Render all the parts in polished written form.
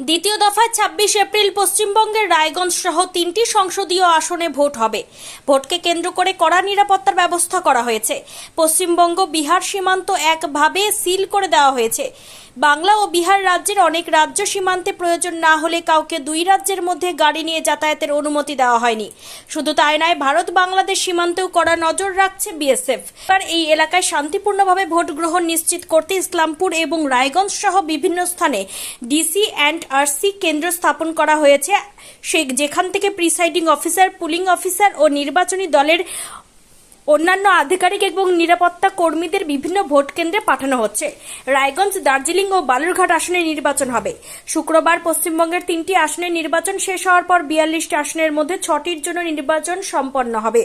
দ্বিতীয় দফায় ২৬ এপ্রিল পশ্চিমবঙ্গের রায়গঞ্জ সহ ৩টি সংসদীয় আসনে ভোট হবে। ভোটকে কেন্দ্র করে কড়া নিরাপত্তার ব্যবস্থা করা হয়েছে। পশ্চিমবঙ্গ বিহার সীমান্ত একভাবে সিল করে দেওয়া হয়েছে। বাংলা ও বিহার রাজ্যের অনেক রাজ্য সীমান্তে প্রয়োজন না হলে কাউকে দুই রাজ্যের মধ্যে গাড়ি নিয়ে যাতায়াতের অনুমতি দেওয়া হয়নি। শুধু তাই নয়, ভারত বাংলাদেশ সীমান্তেও কড়া নজর রাখছে বিএসএফ। আর এই এলাকায় শান্তিপূর্ণভাবে ভোট গ্রহণ নিশ্চিত করতে ইসলামপুর এবং রায়গঞ্জ সহ বিভিন্ন স্থানে ডিসি অ্যান্ড আরসি কেন্দ্র স্থাপন করা হয়েছে, যেখান থেকে প্রিসাইডিং অফিসার, পুলিং অফিসার ও নির্বাচনী দলের অন্যান্য আধিকারিক এবং নিরাপত্তা কর্মীদের বিভিন্ন ভোট কেন্দ্রে পাঠানো হচ্ছে। রায়গঞ্জ, দার্জিলিং ও বালুরঘাট আসনে নির্বাচন হবে। শুক্রবার পশ্চিমবঙ্গের 3টি আসনের নির্বাচন শেষ হওয়ার পর 42টি আসনের মধ্যে 6টির জন্য নির্বাচন সম্পন্ন হবে।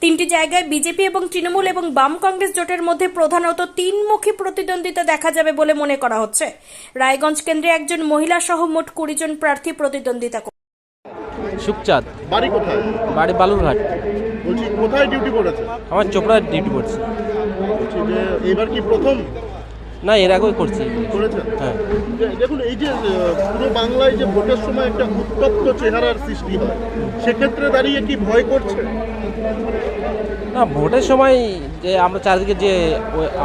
3টি জায়গায় বিজেপি এবং তৃণমূল এবং বাম কংগ্রেস জোটের মধ্যে প্রধানত তিনমুখী প্রতিদ্বন্দ্বিতা দেখা যাবে বলে মনে করা হচ্ছে। রায়গঞ্জ কেন্দ্রে একজন মহিলা সহ মোট 20 জন প্রার্থী প্রতিদ্বন্দ্বিতা করবে। সুখচাঁদ। বাড়ি কোথায়? বাড়ি বালুরঘাট। বলছি কোথায় ডিউটি পড়েছে? আমার চোপড়ার ডিউটি পড়ছে। বলছি যে এবার কি প্রথম? না, এর আগেও করছি। করেছেন? হ্যাঁ। দেখুন, এই যে পুরো বাংলায় যে ভোটের সময় একটা উত্তপ্ত চেহারার সৃষ্টি হয়, সেক্ষেত্রে দাঁড়িয়ে কি ভয় করছে? না, ভোটের সময় যে আমরা চারিদিকে যে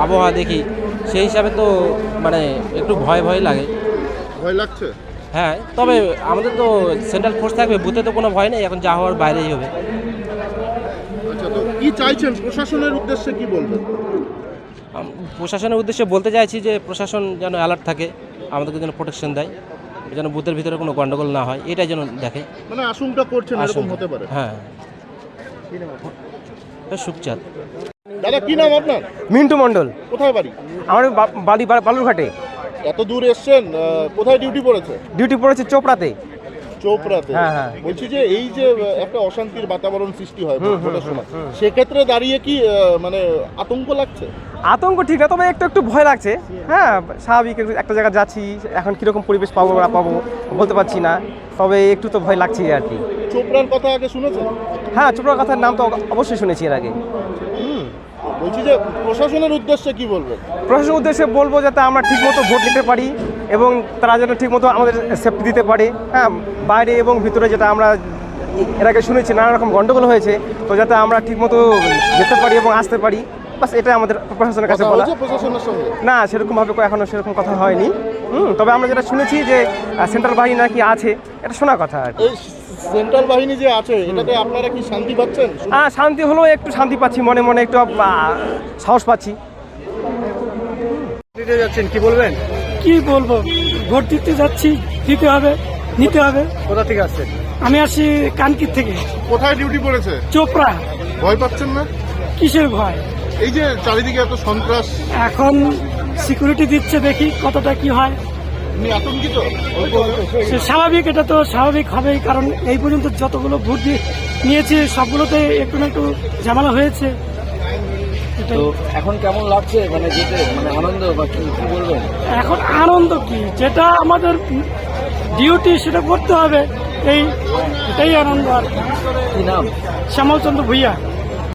আবহাওয়া দেখি সেই হিসাবে তো মানে একটু ভয় ভয় লাগে। ভয় লাগছে? হ্যাঁ, তবে আমাদের তো সেন্ট্রাল ফোর্স থাকবে, বুথে তো কোনো ভয় নেই, এখন যা হওয়ার বাইরেই হবে। আচ্ছা, তো কি চাইছেন? প্রশাসনের উদ্দেশ্যে কি বলবেন? প্রশাসনের উদ্দেশ্যে বলতে চাইছি যে প্রশাসন যেন অ্যালার্ট থাকে, আমাদেরকে যেন প্রোটেকশন দেয়, যেন বুথের ভিতরে কোনো গন্ডগোল না হয়, এটাই যেন দেখে। মানে আশঙ্কা করছেন এরকম হতে পারে? হ্যাঁ। সুখচাঁদ। দাদা, কি নাম আপনার? মিন্টু মণ্ডল। কোথায় বাড়ি? আমার বাড়ি বালুরঘাটে। এত দূর এসছেন, কোথায় ডিউটি পড়েছে? ডিউটি পড়েছে চোপড়াতে। চোপড়াতে? হ্যাঁ, হ্যাঁ। বলছি যে এই যে একটা অশান্তির বাতাবরণ সৃষ্টি হয় ভোটের সময়, সেক্ষেত্রে দাঁড়িয়ে কি মানে আতঙ্ক লাগছে? আতঙ্ক ঠিক না, তবে একটু ভয় লাগছে। হ্যাঁ, স্বাভাবিক, একটা জায়গায় যাচ্ছি, এখন কীরকম পরিবেশ পাবো না পাবো বলতে পারছি না, তবে একটু তো ভয় লাগছে আর কি। চোপড়ার কথা আগে শুনেছেন? হ্যাঁ, চোপড়ার কথার নাম তো অবশ্যই শুনেছি এর আগে। বলছি যে প্রশাসনের উদ্দেশ্যে কি বলবেন? প্রশাসনের উদ্দেশ্যে বলবো যাতে আমরা ঠিকমতো ভোট নিতে পারি এবং তারা যেন ঠিকমতো আমাদের সেফটি দিতে পারে। হ্যাঁ, বাইরে এবং ভিতরে যেটা আমরা এর আগে শুনেছি নানা রকম গন্ডগোল হয়েছে, তো যাতে আমরা ঠিকমতো যেতে পারি এবং আসতে পারি, বাস এটা আমাদের প্রশাসনের কাছে বলা। প্রশাসনের সঙ্গে না, সেরকমভাবে এখনো সেরকম কথা হয়নি। তবে আমরা যেটা শুনেছি যে সেন্ট্রাল বাহিনী নাকি আছে, এটা শোনা কথা আর কি। এই সেন্ট্রাল বাহিনী যে আছে, এটাতে আপনারা কি শান্তি পাচ্ছেন? হ্যাঁ, শান্তি হলেও একটু শান্তি পাচ্ছি, মনে মনে একটু সাহস পাচ্ছি। দিতে যাচ্ছেন, কি বলবেন? কি বলবো, ভোট দিতে যাচ্ছি, দিতে হবে, নিতে হবে। কোথা থেকে আসছেন? আমি আসি কানকির থেকে। কোথায় ডিউটি পড়েছে? চোপড়া। ভয় পাচ্ছেন না? কিসের ভয়? এই যে চারিদিকে এত সন্ত্রাস। এখন সিকিউরিটি দিচ্ছে, দেখি কতটা কি হয়। আপনি আতঙ্কিত? সে স্বাভাবিক, এটা তো স্বাভাবিক হবেই, কারণ এই পর্যন্ত যতগুলো ভোট নিয়েছে সবগুলোতে একটু না একটু ঝামেলা হয়েছে। তো এখন কেমন লাগছে, মানে যেতে, মানে আনন্দ বা কি বলবেন? এখন আনন্দ কি, যেটা আমাদের ডিউটি সেটা করতে হবে, এটাই আনন্দ। আর কি নাম? শ্যামলচন্দ্র ভূঁইয়া।